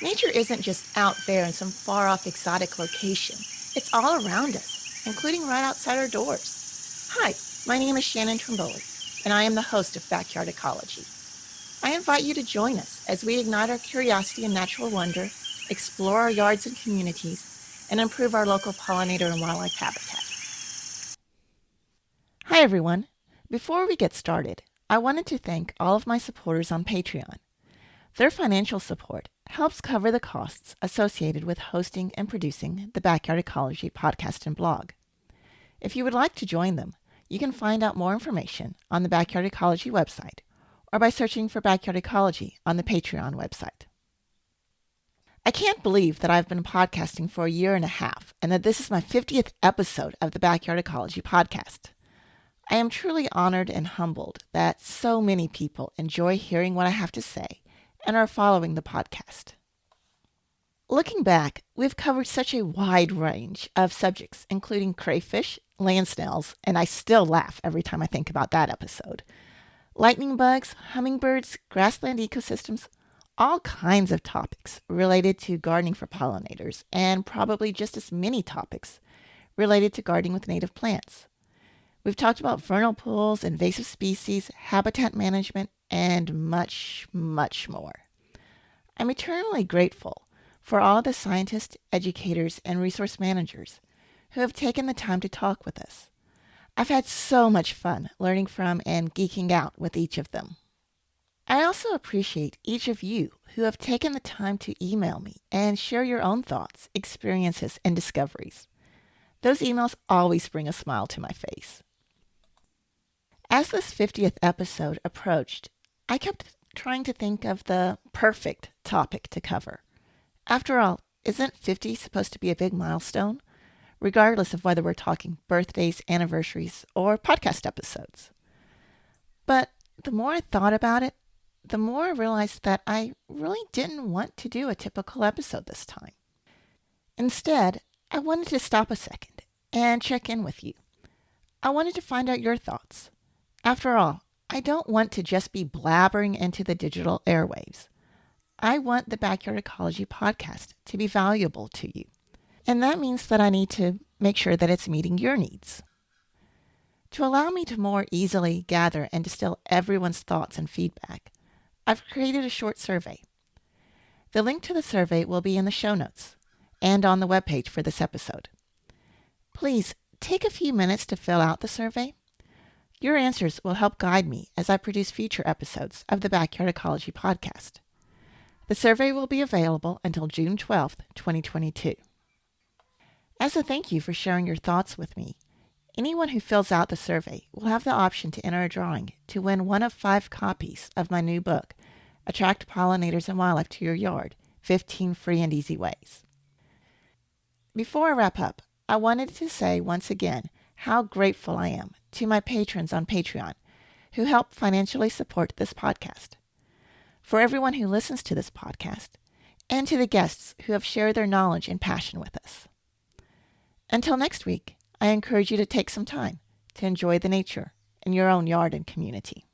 Nature isn't just out there in some far-off exotic location. It's all around us, including right outside our doors. Hi, my name is Shannon Trimboli, and I am the host of Backyard Ecology. I invite you to join us as we ignite our curiosity and natural wonder, explore our yards and communities, and improve our local pollinator and wildlife habitat. Hi, everyone. Before we get started, I wanted to thank all of my supporters on Patreon. Their financial support helps cover the costs associated with hosting and producing the Backyard Ecology podcast and blog. If you would like to join them, you can find out more information on the Backyard Ecology website or by searching for Backyard Ecology on the Patreon website. I can't believe that I've been podcasting for a year and a half and that this is my 50th episode of the Backyard Ecology podcast. I am truly honored and humbled that so many people enjoy hearing what I have to say and are following the podcast. Looking back, we've covered such a wide range of subjects, including crayfish, land snails, and I still laugh every time I think about that episode, lightning bugs, hummingbirds, grassland ecosystems, all kinds of topics related to gardening for pollinators, and probably just as many topics related to gardening with native plants. We've talked about vernal pools, invasive species, habitat management, and much, much more. I'm eternally grateful for all the scientists, educators, and resource managers who have taken the time to talk with us. I've had so much fun learning from and geeking out with each of them. I also appreciate each of you who have taken the time to email me and share your own thoughts, experiences, and discoveries. Those emails always bring a smile to my face. As this 50th episode approached, I kept trying to think of the perfect topic to cover. After all, isn't 50 supposed to be a big milestone, regardless of whether we're talking birthdays, anniversaries, or podcast episodes? But the more I thought about it, the more I realized that I really didn't want to do a typical episode this time. Instead, I wanted to stop a second and check in with you. I wanted to find out your thoughts. After all, I don't want to just be blabbering into the digital airwaves. I want the Backyard Ecology podcast to be valuable to you. And that means that I need to make sure that it's meeting your needs. To allow me to more easily gather and distill everyone's thoughts and feedback, I've created a short survey. The link to the survey will be in the show notes and on the webpage for this episode. Please take a few minutes to fill out the survey. Your answers will help guide me as I produce future episodes of the Backyard Ecology podcast. The survey will be available until June 12th, 2022. As a thank you for sharing your thoughts with me, anyone who fills out the survey will have the option to enter a drawing to win one of 5 copies of my new book, Attract Pollinators and Wildlife to Your Yard, 15 Free and Easy Ways. Before I wrap up, I wanted to say once again how grateful I am to my patrons on Patreon who help financially support this podcast, for everyone who listens to this podcast, and to the guests who have shared their knowledge and passion with us. Until next week, I encourage you to take some time to enjoy the nature in your own yard and community.